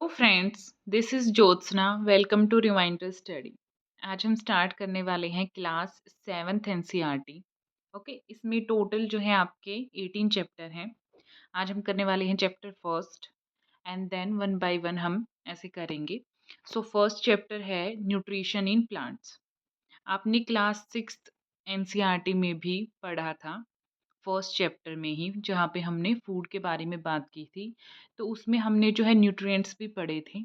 Friends, this is Jyotsna. Welcome to reminder study. आज हम start करने वाले हैं क्लास 7th एनसीईआरटी। ओके, इसमें टोटल जो है आपके 18 चैप्टर हैं। आज हम करने वाले हैं chapter first and then one by one हम ऐसे करेंगे। सो फर्स्ट चैप्टर है न्यूट्रिशन इन प्लांट्स। आपने क्लास 6th एनसीईआरटी में भी पढ़ा था, फर्स्ट चैप्टर में ही, जहाँ पे हमने फूड के बारे में बात की थी। तो उसमें हमने जो है न्यूट्रिएंट्स भी पढ़े थे।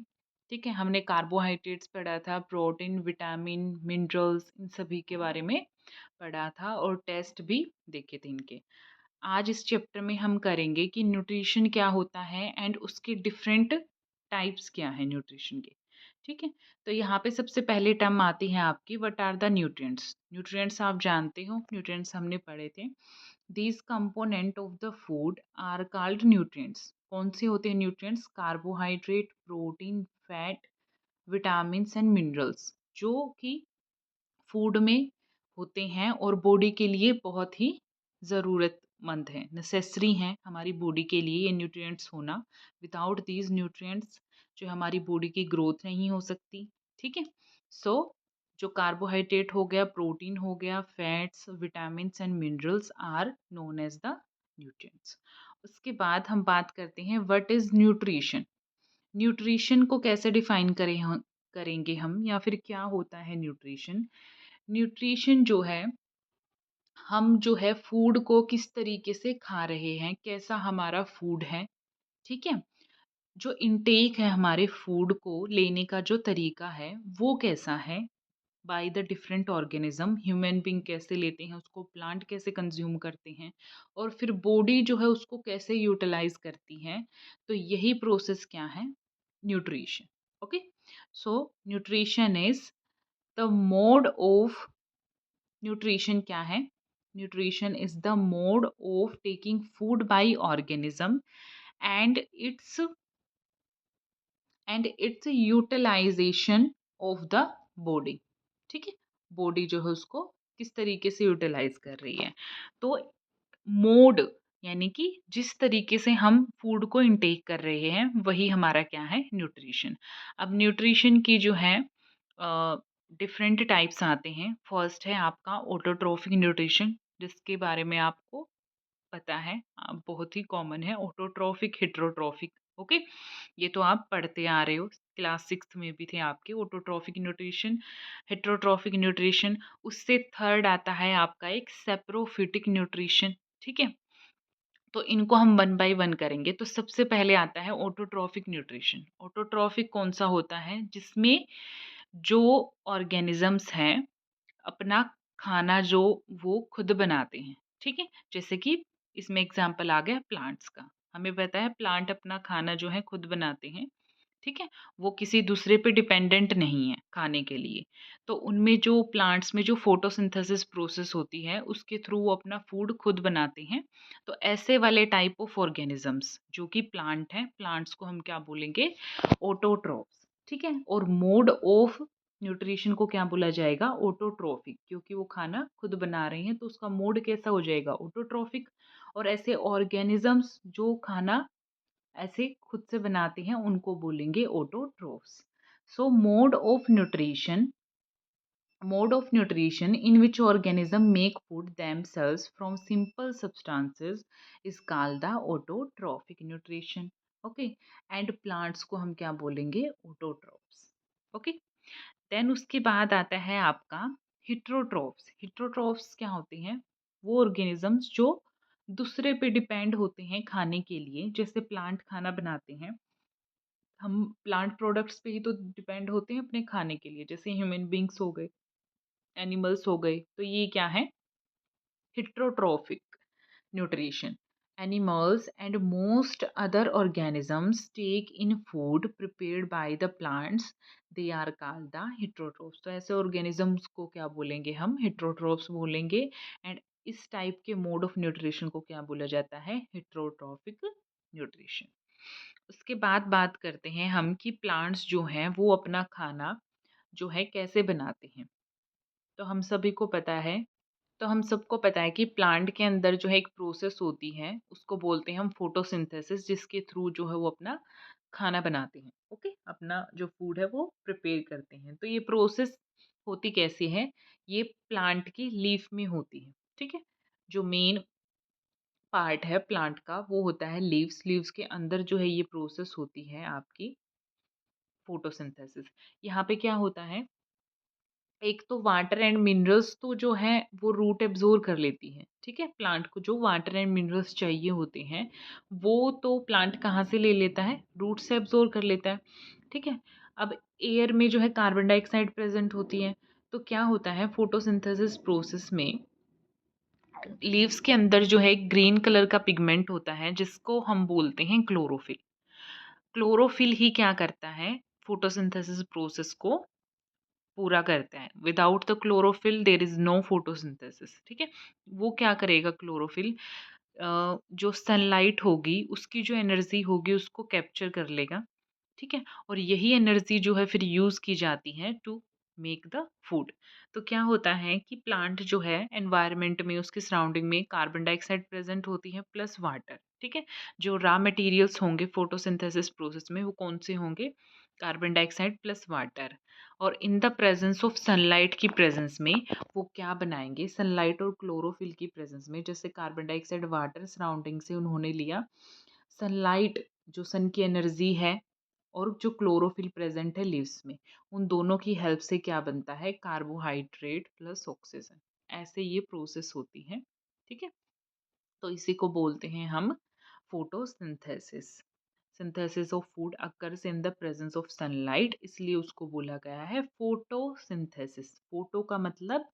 ठीक है, हमने कार्बोहाइड्रेट्स पढ़ा था, प्रोटीन, विटामिन, मिनरल्स, इन सभी के बारे में पढ़ा था और टेस्ट भी देखे थे इनके। आज इस चैप्टर में हम करेंगे कि न्यूट्रिशन क्या होता है एंड उसके डिफरेंट टाइप्स क्या है न्यूट्रिशन के। ठीक है, तो यहाँ पे सबसे पहले टर्म आती है आपकी what are the nutrients. Nutrients आप जानते हो, न्यूट्रिएंट्स हमने पढ़े थे। These component of the food are called nutrients। कौन से होते हैं nutrients? Carbohydrate, protein, fat, vitamins and minerals, जो कि फूड में होते हैं और बॉडी के लिए बहुत ही ज़रूरतमंद हैं, नेसेसरी हैं हमारी बॉडी के लिए ये न्यूट्रिएंट्स होना। विदाउट दीज न्यूट्रिएंट्स जो हमारी बॉडी की ग्रोथ नहीं हो सकती। ठीक है, सो जो कार्बोहाइड्रेट हो गया, प्रोटीन हो गया, fats, vitamins and minerals are known as the nutrients. उसके बाद हम बात करते हैं व्हाट इज न्यूट्रिशन। न्यूट्रिशन को कैसे डिफाइन करेंगे हम, या फिर क्या होता है न्यूट्रिशन। न्यूट्रिशन जो है, हम जो है फूड को किस तरीके से खा रहे हैं, कैसा हमारा फूड है। ठीक है, जो इनटेक है हमारे फूड को लेने का जो तरीका है वो कैसा है, by the different organism. Human being कैसे लेते हैं उसको, प्लांट कैसे कंज्यूम करते हैं, और फिर बॉडी जो है उसको कैसे यूटिलाइज करती है। तो यही प्रोसेस क्या है, nutrition. Okay, so nutrition is the mode of, nutrition क्या है? Nutrition is the mode of taking food by organism and its utilization of the body. ठीक है, बॉडी जो है उसको किस तरीके से यूटिलाइज कर रही है। तो मोड यानी कि जिस तरीके से हम फूड को इनटेक कर रहे हैं वही हमारा क्या है, न्यूट्रिशन। अब न्यूट्रिशन की जो है डिफरेंट टाइप्स आते हैं। फर्स्ट है आपका ऑटोट्रॉफिक न्यूट्रिशन, जिसके बारे में आपको पता है, बहुत ही कॉमन है। Autotrophic, heterotrophic. ओके, ये तो आप पढ़ते आ रहे हो, क्लास 6 में भी थे आपके ऑटोट्रॉफिक न्यूट्रिशन, हेट्रोट्रॉफिक न्यूट्रिशन। उससे थर्ड आता है आपका एक सेप्रोफिटिक न्यूट्रिशन। ठीक है, तो इनको हम वन बाय वन करेंगे। तो सबसे पहले आता है ऑटोट्रॉफिक न्यूट्रिशन। ऑटोट्रॉफिक कौन सा होता है? जिसमें जो ऑर्गेनिजम्स हैं अपना खाना जो वो खुद बनाते हैं। ठीक है, जैसे कि इसमें एग्जाम्पल आ गया प्लांट्स का। हमें पता है प्लांट अपना खाना जो है खुद बनाते हैं। ठीक है, वो किसी दूसरे पे डिपेंडेंट नहीं है खाने के लिए। तो उनमें जो प्लांट्स में जो फोटोसिंथेसिस प्रोसेस होती है उसके थ्रू वो अपना फूड खुद बनाते हैं। तो ऐसे वाले टाइप ऑफ ऑर्गेनिजम्स जो कि प्लांट हैं, प्लांट्स को हम क्या बोलेंगे, ऑटोट्रॉफ्स। ठीक है, और मोड ऑफ न्यूट्रिशन को क्या बोला जाएगा, ऑटोट्रॉफिक, क्योंकि वो खाना खुद बना रहे हैं तो उसका मोड कैसा हो जाएगा, ऑटोट्रॉफिक। और ऐसे ऑर्गेनिजम्स जो खाना ऐसे खुद से बनाते हैं उनको बोलेंगे autotrophs. So mode of nutrition in which organism make food themselves from simple substances is called the autotrophic nutrition. Okay, and plants को हम क्या बोलेंगे, ऑटोट्रोफ्स। ओके, देन उसके बाद आता है आपका हिट्रोट्रोफ्स। हिट्रोट्रोफ्स क्या होते हैं? वो ऑर्गेनिजम्स जो दूसरे पे डिपेंड होते हैं खाने के लिए। जैसे प्लांट खाना बनाते हैं, हम प्लांट प्रोडक्ट्स पे ही तो डिपेंड होते हैं अपने खाने के लिए। जैसे ह्यूमन बींग्स हो गए, एनिमल्स हो गए, तो ये क्या है, heterotrophic nutrition. Animals and most other organisms take in food prepared by the plants. They are called the heterotrophs. तो ऐसे organisms को क्या बोलेंगे हम, heterotrophs बोलेंगे। एंड इस टाइप के मोड ऑफ न्यूट्रिशन को क्या बोला जाता है, हेट्रोट्रॉफिक न्यूट्रिशन। उसके बाद बात करते हैं हम कि प्लांट्स जो हैं वो अपना खाना जो है कैसे बनाते हैं। तो हम सभी को पता है, तो हम सबको पता है कि प्लांट के अंदर जो है एक प्रोसेस होती है, उसको बोलते हैं हम फोटोसिंथेसिस, जिसके थ्रू जो है वो अपना खाना बनाते हैं। ओके, अपना जो फूड है वो प्रिपेयर करते हैं। तो ये प्रोसेस होती कैसे है? ये प्लांट की लीफ में होती है, ठीक है? जो मेन पार्ट है प्लांट का वो होता है लीव्स। लीव्स के अंदर जो है ये प्रोसेस होती है आपकी फोटोसिंथेसिस। यहाँ पे क्या होता है, एक तो वाटर एंड मिनरल्स तो जो है वो रूट एब्जॉर्ब कर लेती है, ठीक है? प्लांट को जो वाटर एंड मिनरल्स चाहिए होते हैं वो तो प्लांट कहाँ से ले लेता है? रूट से एब्जॉर्ब कर लेता है, ठीक है? अब एयर में जो है कार्बन डाइऑक्साइड प्रेजेंट होती है, तो क्या होता है फोटोसिंथेसिस प्रोसेस में लीव्स के अंदर जो है ग्रीन कलर का पिगमेंट होता है जिसको हम बोलते हैं क्लोरोफिल। क्लोरोफिल ही क्या करता है? फोटोसिंथेसिस प्रोसेस को पूरा करता है। Without the chlorophyll there is no photosynthesis, ठीक है? वो क्या करेगा क्लोरोफिल? जो सनलाइट होगी उसकी जो एनर्जी होगी उसको कैप्चर कर लेगा, ठीक है? और यही एनर्जी जो है फिर यूज़ की जाती है टू मेक द फूड। तो क्या होता है कि प्लांट जो है एनवायरनमेंट में उसके सराउंडिंग में कार्बन डाइऑक्साइड प्रेजेंट होती है प्लस वाटर, ठीक है? जो रॉ मटेरियल्स होंगे फोटोसिंथेसिस प्रोसेस में वो कौन से होंगे? Carbon dioxide plus water. और in the presence of sunlight की प्रेजेंस में वो क्या बनाएंगे? सनलाइट और क्लोरोफिल की प्रेजेंस में, जैसे कार्बन डाइऑक्साइड वाटर सराउंडिंग से उन्होंने लिया, सनलाइट जो सन की एनर्जी है और जो क्लोरोफिल प्रेजेंट है लीव्स में, उन दोनों की हेल्प से क्या बनता है? Carbohydrate plus oxygen. ऐसे ये प्रोसेस होती है, ठीक है? तो इसी को बोलते हैं हम photosynthesis. Synthesis of food occurs in the presence of sunlight, इसलिए उसको बोला गया है फोटोसिंथेसिस। फोटो का मतलब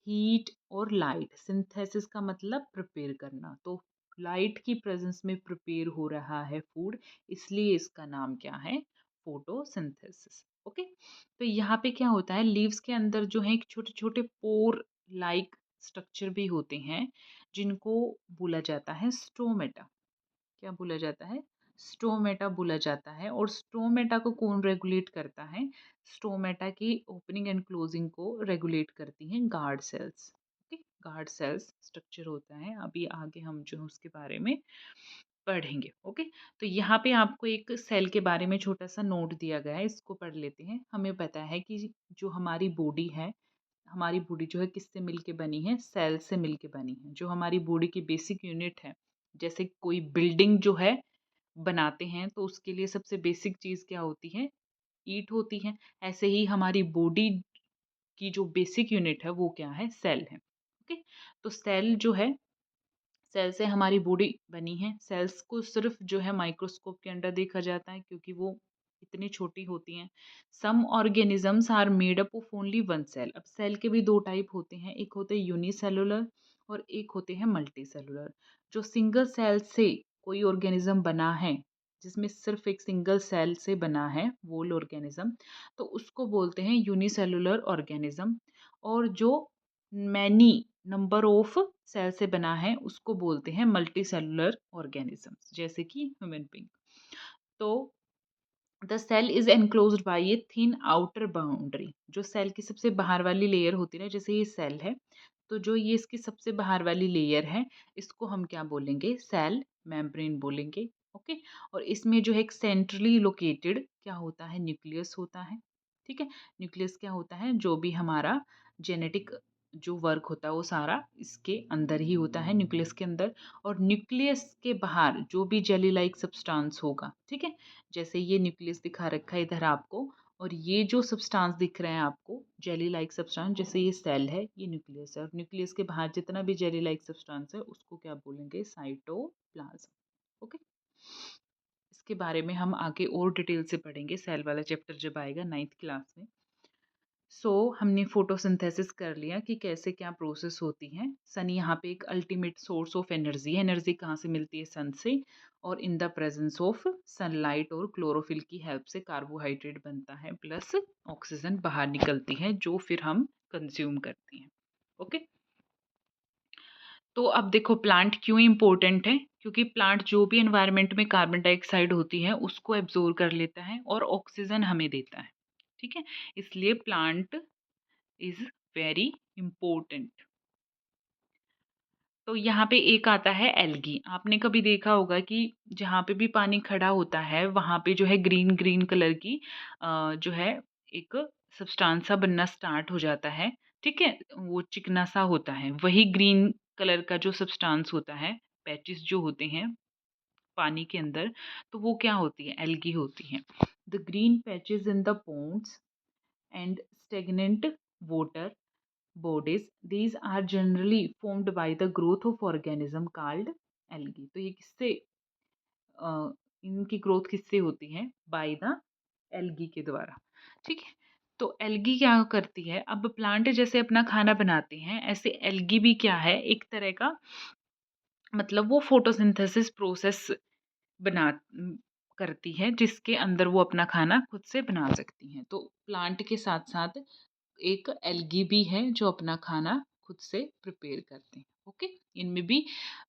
हीट और लाइट, सिंथेसिस का मतलब प्रिपेयर करना। तो लाइट की प्रेजेंस में प्रिपेयर हो रहा है फूड, इसलिए इसका नाम क्या है? फोटोसिंथेसिस। ओके, तो यहाँ पे क्या होता है, लीव्स के अंदर जो है एक छोटे छोटे पोर लाइक स्ट्रक्चर भी होते हैं जिनको बोला जाता है स्टोमेटा। क्या बोला जाता है? स्टोमेटा बोला जाता है। और स्टोमेटा को कौन रेगुलेट करता है? स्टोमेटा की ओपनिंग एंड क्लोजिंग को रेगुलेट करती हैं guard cells. Okay, guard cells structure होता है, अभी आगे हम जो है उसके बारे में पढ़ेंगे। ओके, तो यहाँ पे आपको एक सेल के बारे में छोटा सा नोट दिया गया है, इसको पढ़ लेते हैं। हमें पता है कि जो हमारी बॉडी है, हमारी बॉडी जो है किससे मिलके बनी है? सेल से मिलके बनी है। जो हमारी बॉडी की बेसिक यूनिट है, जैसे कोई बिल्डिंग जो है बनाते हैं तो उसके लिए सबसे बेसिक चीज़ क्या होती है? ईंट होती है। ऐसे ही हमारी बॉडी की जो बेसिक यूनिट है वो क्या है? सेल है। ओके, तो सेल जो है, सेल से हमारी बॉडी बनी है। सेल्स को सिर्फ जो है माइक्रोस्कोप के अंडर देखा जाता है क्योंकि वो इतनी छोटी होती हैं। Some organisms are made up of only one cell. अब सेल के भी दो टाइप होते हैं, एक होते हैं यूनिसेलुलर और एक होते हैं मल्टी सेलुलर। जो सिंगल सेल से कोई ऑर्गेनिज्म बना है, जिसमें सिर्फ एक सिंगल सेल से बना है वोल ऑर्गेनिज्म, तो उसको बोलते हैं यूनिसेलुलर ऑर्गेनिज्म। और जो मैनी नंबर ऑफ सेल से बना है उसको बोलते हैं मल्टी सेलुलर ऑर्गेनिजम्स, जैसे कि ह्यूमन बीइंग। तो the cell is enclosed by a thin outer boundary. जो सेल की सबसे बाहर वाली लेयर होती है ना, जैसे ये सेल है, तो जो ये इसकी सबसे बाहर वाली लेयर है इसको हम क्या बोलेंगे? सेल मेम्ब्रेन बोलेंगे। ओके, और इसमें जो है एक सेंट्रली लोकेटेड क्या होता है? न्यूक्लियस होता है, ठीक है? न्यूक्लियस क्या होता है? जो भी हमारा जेनेटिक जो वर्क होता है वो सारा इसके अंदर ही होता है, न्यूक्लियस के अंदर। और न्यूक्लियस के बाहर जो भी जेली लाइक सब्सटेंस होगा, ठीक है? जैसे ये न्यूक्लियस दिखा रखा है इधर आपको, और ये जो सब्सटेंस दिख रहे हैं आपको जेली लाइक सब्सटेंस, जैसे ये सेल है, ये न्यूक्लियस है, और न्यूक्लियस के बाहर जितना भी जेली लाइक सब्सटेंस है उसको क्या बोलेंगे? साइटोप्लाज्म। ओके, इसके बारे में हम आगे और डिटेल से पढ़ेंगे, सेल वाला चैप्टर जब आएगा 9th क्लास में। हमने फोटोसिंथेसिस कर लिया कि कैसे क्या प्रोसेस होती है। सन यहाँ पे एक अल्टीमेट सोर्स ऑफ एनर्जी है। एनर्जी कहाँ से मिलती है? सन से। और in the presence of sunlight और क्लोरोफिल की हेल्प से कार्बोहाइड्रेट बनता है प्लस ऑक्सीजन बाहर निकलती है जो फिर हम कंज्यूम करते हैं। ओके, तो अब देखो प्लांट क्यों इम्पोर्टेंट है? क्योंकि प्लांट जो भी एनवायरनमेंट में कार्बन डाइऑक्साइड होती है उसको एब्जॉर्ब कर लेता है और ऑक्सीजन हमें देता है, ठीक है? इसलिए प्लांट इज वेरी इम्पोर्टेंट। तो यहाँ पे एक आता है एल्गी। आपने कभी देखा होगा कि जहाँ पे भी पानी खड़ा होता है, वहाँ पे जो है ग्रीन ग्रीन कलर की जो है एक सब्सटेंस सा बनना स्टार्ट हो जाता है, ठीक है? वो चिकना सा होता है। वही ग्रीन कलर का जो सब्सटेंस होता है, पैचेस जो होते हैं पानी के अंदर, तो वो क्या होती है? एल्गी होती हैं। The green patches in the ponds and stagnant water bodies, these are generally formed by the growth of organism called algae। तो ये किससे इनकी ग्रोथ किससे होती है? बाय द एल्गी के द्वारा, ठीक है। तो एल्गी क्या करती है? अब प्लांट जैसे अपना खाना बनाते हैं, ऐसे एल्गी भी क्या है, एक तरह का मतलब वो फोटोसिंथेसिस प्रोसेस बना करती है, जिसके अंदर वो अपना खाना खुद से बना सकती हैं। तो प्लांट के साथ साथ एक एल्गी भी है जो अपना खाना खुद से प्रिपेयर करते हैं। ओके, इनमें भी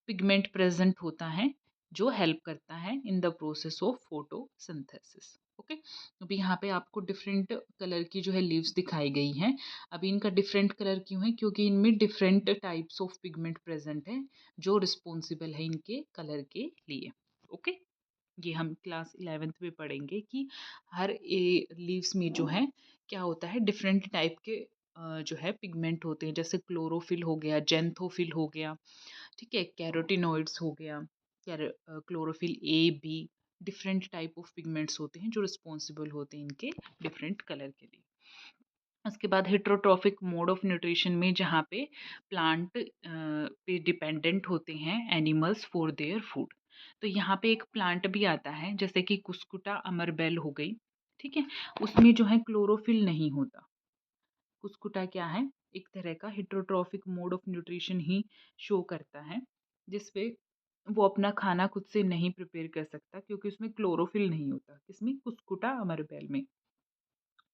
पिगमेंट प्रेजेंट होता है जो हेल्प करता है in the process of photosynthesis. Okay, अभी यहाँ पे आपको डिफरेंट कलर की जो है लीव्स दिखाई गई हैं। अभी इनका डिफरेंट कलर क्यों है? क्योंकि इनमें different types of pigment present है जो रिस्पॉन्सिबल है इनके कलर के लिए। ओके, ये हम क्लास 11th में पढ़ेंगे कि हर लीव्स में जो है क्या होता है, डिफरेंट टाइप के जो है पिगमेंट होते हैं, जैसे क्लोरोफिल हो गया, जेंथोफिल हो गया, ठीक है, कैरोटिनॉइड्स हो गया, chlorophyll A B, different type of pigments होते हैं जो रिस्पॉन्सिबल होते हैं इनके डिफरेंट कलर के लिए। उसके बाद हेट्रोट्रॉफिक मोड ऑफ न्यूट्रिशन में जहाँ पे प्लांट पे डिपेंडेंट होते हैं एनिमल्स फॉर देयर फूड। तो यहाँ पे एक प्लांट भी आता है जैसे कि कुस्कुटा अमरबेल हो गई, ठीक है, उसमें जो है क्लोरोफिल नहीं होता। कुस्कुटा क्या है? एक तरह का heterotrophic mode of nutrition he show करता है, जिसपे वो अपना खाना खुद से नहीं प्रिपेयर कर सकता क्योंकि उसमें क्लोरोफिल नहीं होता। किसमें? कुस्कुटा अमरबेल में।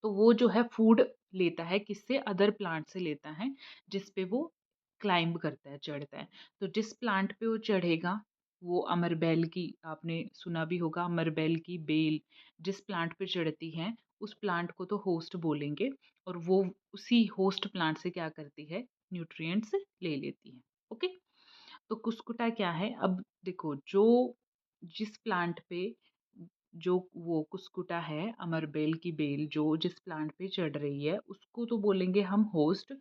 तो वो जो है फूड लेता है किससे? अदर प्लांट से लेता है, जिस पे वो क्लाइंब करता है, चढ़ता है। तो जिस प्लांट पे वो चढ़ेगा, वो अमरबेल की, आपने सुना भी होगा अमरबेल की बेल जिस प्लांट पे चढ़ती है, उस प्लांट को तो होस्ट बोलेंगे, और वो उसी होस्ट प्लांट से क्या करती है? न्यूट्रिएंट्स ले लेती है। ओके, तो कुस्कुटा क्या है? अब देखो, जो जिस प्लांट पे जो वो कुस्कुटा है, अमरबेल की बेल जो जिस प्लांट पे चढ़ रही है, उसको तो बोलेंगे हम होस्ट,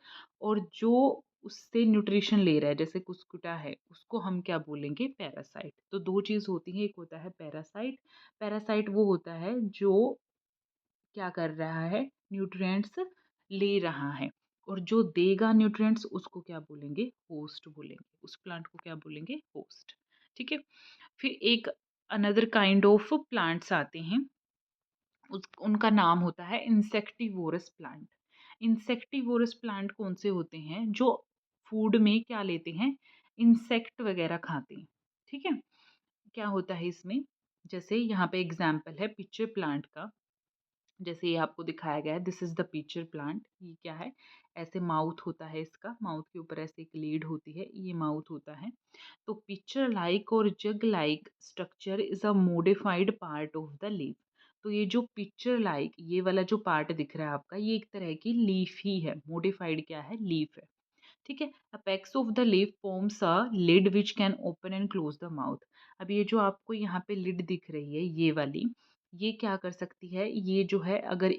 और जो उससे न्यूट्रिशन ले रहा है जैसे कुस्कुटा है, उसको हम क्या बोलेंगे? पैरासाइट। तो दो चीज होती है, एक होता है पैरासाइट। पैरासाइट वो होता है जो क्या कर रहा है? न्यूट्रिएंट्स ले रहा है, और जो देगा न्यूट्रिएंट्स उसको क्या बोलेंगे? होस्ट बोलेंगे। उस प्लांट को क्या बोलेंगे? होस्ट, ठीक है। फिर एक अनदर काइंड ऑफ प्लांट्स आते हैं, उनका नाम होता है इंसेक्टिवोरस प्लांट। इंसेक्टिवोरस प्लांट कौन से होते हैं? जो फूड में क्या लेते हैं? इंसेक्ट वगैरह खाते हैं, ठीक है। क्या होता है इसमें? जैसे यहाँ पे एग्जाम्पल है पिच्चर प्लांट का, जैसे ये आपको दिखाया गया है, this is the pitcher plant. ये क्या है? ऐसे माउथ होता है इसका, माउथ के ऊपर ऐसे एक लीड होती है, ये माउथ होता है। तो पिक्चर लाइक और jug like structure is a modified part of the leaf. तो ये जो पिक्चर लाइक ये वाला जो पार्ट दिख रहा है आपका, ये एक तरह की लीफ ही है। मोडिफाइड क्या है? लीफ है, ठीक है। Apex of the lip forms a lid which can open and close the mouth. अब ये जो आपको यहाँ पे लिड दिख रही है, ये वाली, ये क्या कर सकती है? ये जो है अगर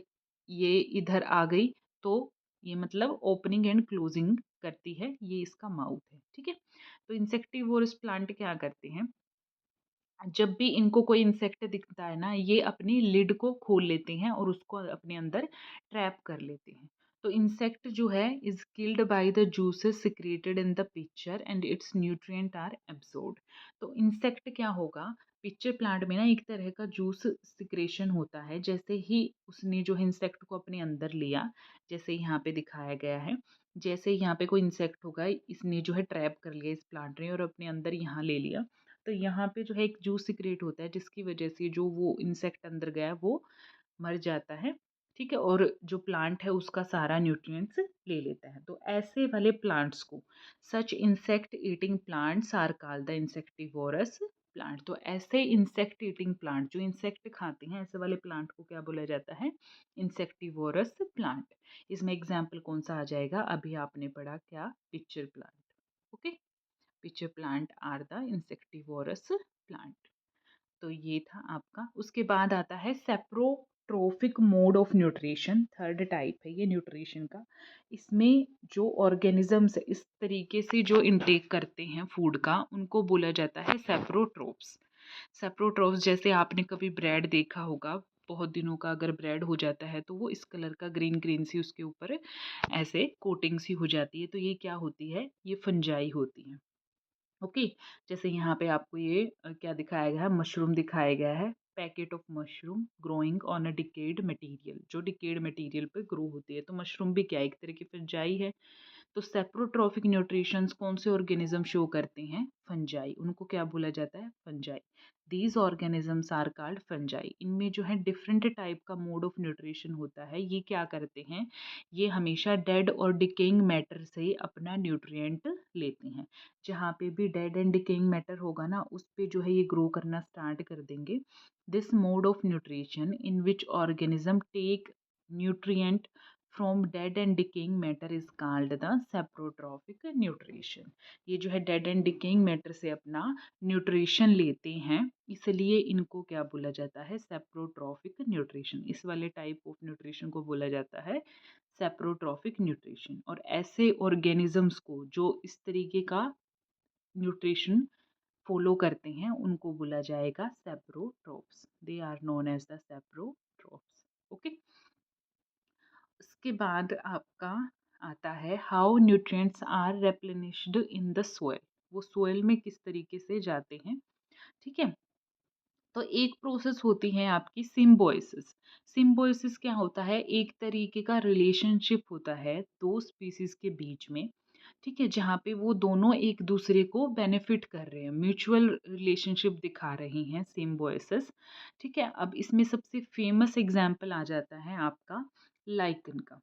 ये इधर आ गई तो ये मतलब ओपनिंग एंड क्लोजिंग करती है, ये इसका माउथ है, ठीक है। तो इंसेक्टिवोरस प्लांट क्या करते हैं? जब भी इनको कोई इंसेक्ट दिखता है ना, ये अपनी लिड को खोल लेते हैं और उसको अपने अंदर ट्रैप कर लेते हैं। तो इंसेक्ट जो है is killed by the juices secreted in the pitcher and its nutrient are absorbed. तो इंसेक्ट क्या होगा? पिक्चर प्लांट में ना एक तरह का जूस सिक्रेशन होता है, जैसे ही उसने जो है इंसेक्ट को अपने अंदर लिया, जैसे यहाँ पे दिखाया गया है, जैसे यहाँ पे कोई इंसेक्ट होगा, इसने जो है ट्रैप कर लिया इस प्लांट ने और अपने अंदर यहाँ ले लिया, तो यहाँ पे जो है एक जूस सिक्रेट होता है जिसकी वजह से जो वो इंसेक्ट अंदर गया वो मर जाता है, ठीक है, और जो प्लांट है उसका सारा न्यूट्रिएंट्स ले लेता है। तो ऐसे वाले प्लांट्स को, such insect eating plants are called the insectivorous plant. तो ऐसे इंसेक्ट ईटिंग प्लांट जो इंसेक्ट खाते हैं, ऐसे वाले प्लांट को क्या बोला जाता है? Insectivorous plant. इसमें एग्जाम्पल कौन सा आ जाएगा? अभी आपने पढ़ा क्या? Pitcher plant. Okay, which plant are the insectivorous plant। तो ये था आपका। उसके बाद आता है saprotrophic mode of nutrition, third type है ये न्यूट्रिशन का। इसमें जो ऑर्गेनिजम्स इस तरीके से जो इनटेक करते हैं फूड का, उनको बोला जाता है सेप्रोट्रोप्स। सेप्रोट्रोप्स जैसे आपने कभी ब्रेड देखा होगा, बहुत दिनों का अगर ब्रेड हो जाता है तो वो इस कलर का ग्रीन ग्रीन सी उसके ऊपर ऐसे कोटिंग सी हो जाती है, तो ये क्या होती है, ये फंजाई होती है। ओके। जैसे यहाँ पे आपको ये क्या दिखाया गया है, मशरूम दिखाया गया है, packet of mushroom growing on a decade material, जो डिकेड मटेरियल पे ग्रो होती है। तो मशरूम भी क्या एक तरह की फंजाई है। तो सेप्रोट्रॉफिक न्यूट्रिशंस कौन से ऑर्गेनिज्म शो करते हैं, फंजाई, उनको क्या बोला जाता है, fungi. These organisms are called fungi. इनमें जो है डिफरेंट टाइप का मोड ऑफ न्यूट्रिशन होता है। ये क्या करते हैं, ये हमेशा डेड और डिकेइंग मैटर से अपना न्यूट्रिएंट लेते हैं। जहाँ पे भी डेड एंड डिकेइंग मैटर होगा ना, उस पे जो है ये ग्रो करना स्टार्ट कर देंगे। This mode of nutrition in which organism take nutrient from dead and decaying matter is called the saprotrophic nutrition. ये जो है डेड एंड डिकेइंग मैटर से अपना न्यूट्रिशन लेते हैं, इसलिए इनको क्या बोला जाता है, सेप्रोट्रॉफिक न्यूट्रिशन। इस वाले टाइप ऑफ न्यूट्रिशन को बोला जाता है सेप्रोट्रॉफिक न्यूट्रिशन। और ऐसे ऑर्गेनिजम्स को जो इस तरीके का न्यूट्रिशन फॉलो करते हैं, उनको बोला जाएगा saprotrophs. They are known as the saprotrophs. Okay. उसके बाद आपका आता है how nutrients are replenished in the soil. वो सोइल में किस तरीके से जाते हैं, ठीक है। तो एक प्रोसेस होती है आपकी सिम्बोइसिस। सिम्बोइसिस क्या होता है, एक तरीके का रिलेशनशिप होता है दो स्पीसीज के बीच में, ठीक है, जहाँ पे वो दोनों एक दूसरे को बेनिफिट कर रहे हैं, म्यूचुअल रिलेशनशिप दिखा रही हैं, सिम्बोइसिस। ठीक है। अब इसमें सबसे फेमस एग्जाम्पल आ जाता है आपका लाइकन का।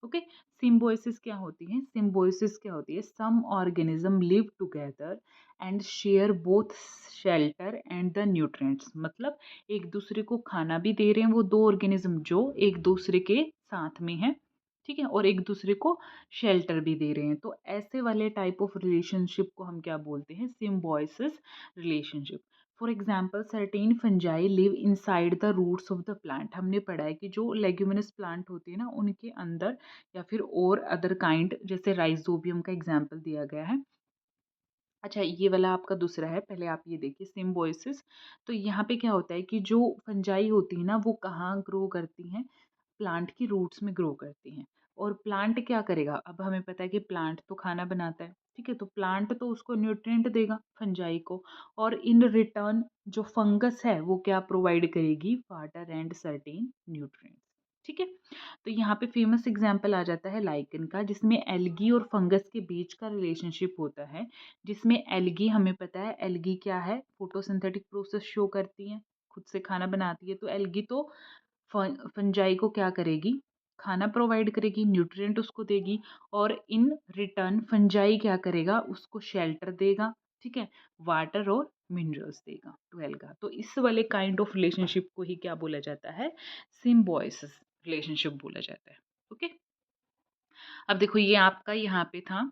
ओके। सिम्बोइसिस क्या होती है, सिम्बोइसिस क्या होती है, some organism live together and share both shelter and the nutrients. मतलब एक दूसरे को खाना भी दे रहे हैं वो दो ऑर्गेनिज्म जो एक दूसरे के साथ में है, ठीक है, और एक दूसरे को शेल्टर भी दे रहे हैं। तो ऐसे वाले टाइप ऑफ रिलेशनशिप को हम क्या बोलते हैं, symbiosis relationship. For example certain fungi live inside the roots of the plant. हमने पढ़ा है कि जो लेग्यूमिनस प्लांट होती है ना, उनके अंदर या फिर और अदर काइंड, जैसे राइजोबियम का एग्जाम्पल दिया गया है। अच्छा, ये वाला आपका दूसरा है, पहले आप ये देखिए सिम्बोइसिस। तो यहाँ पे क्या होता है कि जो फंजाई होती है ना, वो कहाँ ग्रो करती हैं, प्लांट की रूट्स में ग्रो करती हैं। और प्लांट क्या करेगा, अब हमें पता है कि प्लांट तो खाना बनाता है, ठीक है, तो प्लांट तो उसको न्यूट्रिएंट देगा फंजाई को, और इन रिटर्न जो फंगस है वो क्या प्रोवाइड करेगी, वाटर एंड सर्टेन न्यूट्रिएंट्स, ठीक है। तो यहाँ पे फेमस एग्जाम्पल आ जाता है लाइकन का, जिसमें एल्गी और फंगस के बीच का रिलेशनशिप होता है। जिसमें एल्गी, हमें पता है एल्गी क्या है, फोटोसिंथेटिक प्रोसेस शो करती है, खुद से खाना बनाती है। तो एल्गी तो फंजाई को क्या करेगी, खाना प्रोवाइड करेगी, न्यूट्रिएंट उसको देगी, और इन रिटर्न फंजाई क्या करेगा, उसको शेल्टर देगा, ठीक है, वाटर और मिनरल्स देगा टू एल्गा। तो इस वाले काइंड ऑफ रिलेशनशिप को ही क्या बोला जाता है, सिम्बोयसिस रिलेशनशिप बोला जाता है। ओके। अब देखो ये आपका यहाँ पे था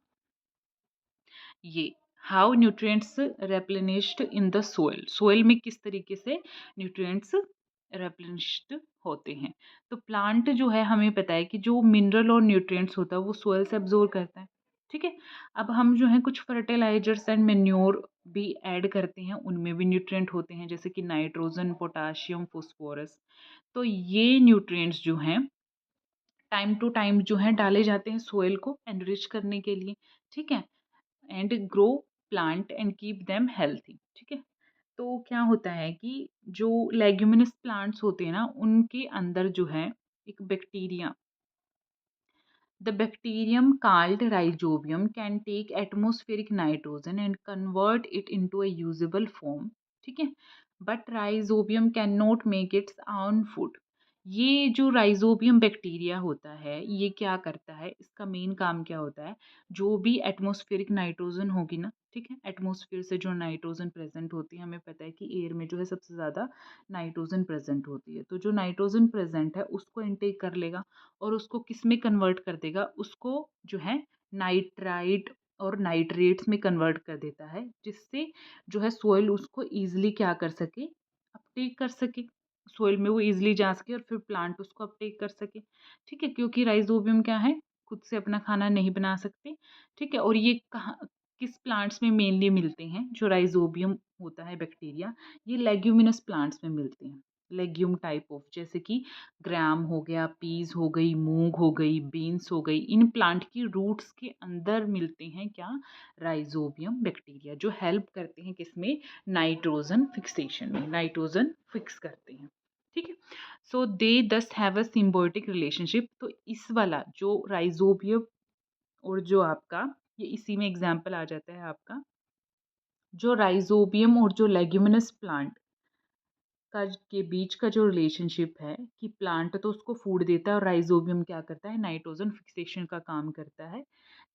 ये how nutrients replenished in the soil. Soil में किस तरीके से न्यूट्रिएंट्स रेप्लेनिश्ड होते हैं। तो प्लांट जो है, हमें पता है कि जो मिनरल और न्यूट्रिएंट्स होता है वो सोइल से एब्जॉर्ब करता है, ठीक है। अब हम जो है कुछ फर्टिलाइजर्स एंड मेन्योर भी ऐड करते हैं, उनमें भी न्यूट्रिएंट होते हैं, जैसे कि नाइट्रोजन, पोटाशियम, फॉस्फोरस। तो ये न्यूट्रिएंट्स जो हैं टाइम टू टाइम जो है डाले जाते हैं सोइल को एनरिच करने के लिए, ठीक है, and grow plant and keep them healthy, ठीक है। तो क्या होता है कि जो लेग्यूमिनस प्लांट्स होते हैं ना, उनके अंदर जो है एक bacteria, the bacterium called rhizobium can take atmospheric nitrogen and convert it into a usable form, ठीक है, but rhizobium cannot make its own food। ये जो राइजोबियम बैक्टीरिया होता है, ये क्या करता है, इसका मेन काम क्या होता है, जो भी एटमॉस्फेरिक नाइट्रोजन होगी ना, ठीक है, एटमॉस्फेयर से जो नाइट्रोजन प्रेजेंट होती है, हमें पता है कि एयर में जो है सबसे ज़्यादा नाइट्रोजन प्रेजेंट होती है, तो जो नाइट्रोजन प्रेजेंट है उसको इनटेक कर लेगा और उसको किस में कन्वर्ट कर देगा, उसको जो है नाइट्राइट और नाइट्रेट्स में कन्वर्ट कर देता है, जिससे जो है सोइल उसको ईज़िली क्या कर सके, अपटेक कर सके। सोइल में वो ईज़िली जा सके और फिर प्लांट उसको अपटेक कर सके, ठीक है? क्योंकि राइज़ोबियम क्या है, खुद से अपना खाना नहीं बना सकते, ठीक है? और ये कहाँ किस प्लांट्स में मेनली मिलते हैं, जो राइज़ोबियम होता है बैक्टीरिया, ये लेग्यूमिनस प्लांट्स में मिलते हैं। लेग्यूम टाइप ऑफ, जैसे कि ग्राम हो गया, पीज़ हो गई, मूंग हो गई, बीन्स हो गई, इन प्लांट की रूट्स के अंदर मिलते हैं क्या, राइजोबियम बैक्टीरिया, जो हेल्प करते हैं किसमें, नाइट्रोजन फिक्सेशन में, नाइट्रोजन फिक्स करते हैं, ठीक है? सो दे दस हैव अ सिम्बायोटिक रिलेशनशिप। तो इस वाला जो राइजोबियम और जो आपका, ये इसी में एग्जाम्पल आ जाता है आपका, जो राइजोबियम और जो लेग्यूमिनस प्लांट का के बीच का जो रिलेशनशिप है, कि प्लांट तो उसको फूड देता है और राइजोबियम क्या करता है, नाइट्रोजन फिक्सेशन का काम करता है,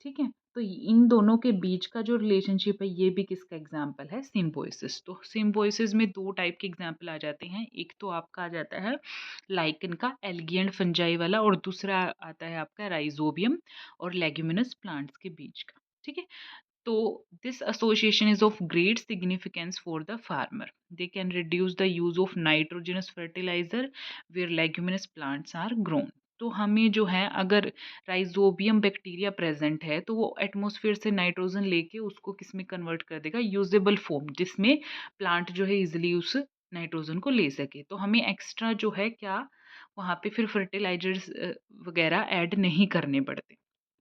ठीक है? तो इन दोनों के बीच का जो रिलेशनशिप है, ये भी किसका एग्जाम्पल है, सिम्बोइसिस। तो सिम्बोइसिस में दो टाइप के एग्जाम्पल आ जाते हैं, एक तो आपका आ जाता है लाइकन का, एल्गी एंड फंजाई वाला, और दूसरा आता है आपका राइजोबियम और लेग्यूमिनस प्लांट्स के बीच का, ठीक है? So this association is of great significance for the farmer. They can reduce the use of nitrogenous fertilizer where leguminous plants are grown. तो हमें जो है, अगर राइजोबियम बैक्टीरिया प्रेजेंट है, तो वो एटमॉस्फेयर से नाइट्रोजन लेके उसको किस में कन्वर्ट कर देगा, यूजेबल फॉर्म, जिसमें प्लांट जो है इजिली उस नाइट्रोजन को ले सके। तो हमें एक्स्ट्रा जो है क्या, वहाँ पे फिर फर्टिलाइजर्स वगैरह ऐड नहीं करने पड़ते,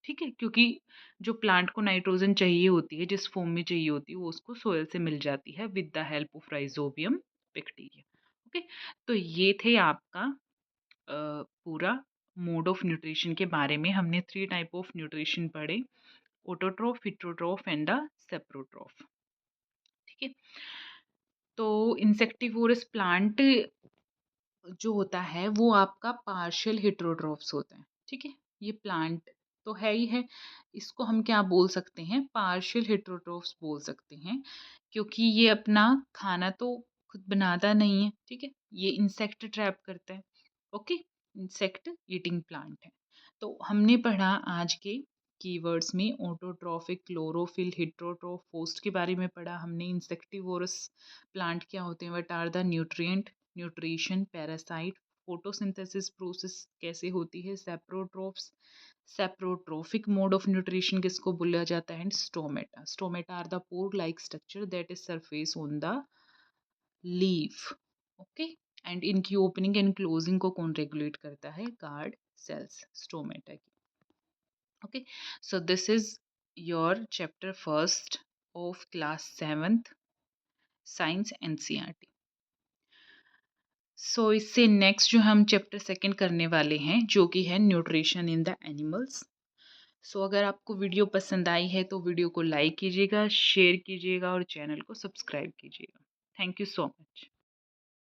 ठीक है? क्योंकि जो प्लांट को नाइट्रोजन चाहिए होती है, जिस फॉर्म में चाहिए होती है, वो उसको सोयल से मिल जाती है with the help of rhizobium bacteria. Okay, तो ये थे आपका पूरा मोड ऑफ न्यूट्रिशन के बारे में। हमने 3 टाइप ऑफ न्यूट्रिशन पढ़े, ऑटोट्रॉफ, हिट्रोट्रॉफ एंड द सेप्रोट्रॉफ, ठीक है? तो इंसेक्टिवोरस प्लांट जो होता है, वो आपका पार्शियल हेटेरोट्रॉफ्स होता है, ठीक है? ये प्लांट तो है ही है, इसको हम क्या बोल सकते हैं, पार्शियल हेटेरोट्रॉफ्स बोल सकते हैं, क्योंकि ये अपना खाना तो खुद बनाता नहीं है, ठीक है? ये इंसेक्ट ट्रैप करता है, ओके? इंसेक्ट ईटिंग प्लांट है। तो हमने पढ़ा आज के कीवर्ड्स में ऑटोट्रॉफिक, क्लोरोफिल, हेटेरोट्रॉफ, होस्ट के बारे में पढ़ा हमने। इंसेक्टिवोरस प्लांट क्या होते हैं, what are the nutrient, nutrition, parasite, photosynthesis process कैसे होती है, saprotrophs, saprotrophic mode of nutrition किसको बोला जाता है, and stomata. Stomata are the pore like structure that is surface on the leaf, okay? And इनकी ओपनिंग एंड क्लोजिंग को कौन रेगुलेट करता है, गार्ड सेल्स, स्टोमेटा की, okay? So this is your chapter first of class 7th science NCERT. So इससे next जो हम chapter second करने वाले हैं, जो कि है न्यूट्रिशन इन द एनिमल्स। सो अगर आपको वीडियो पसंद आई है, तो वीडियो को लाइक कीजिएगा, शेयर कीजिएगा और चैनल को सब्सक्राइब कीजिएगा। Thank you so much.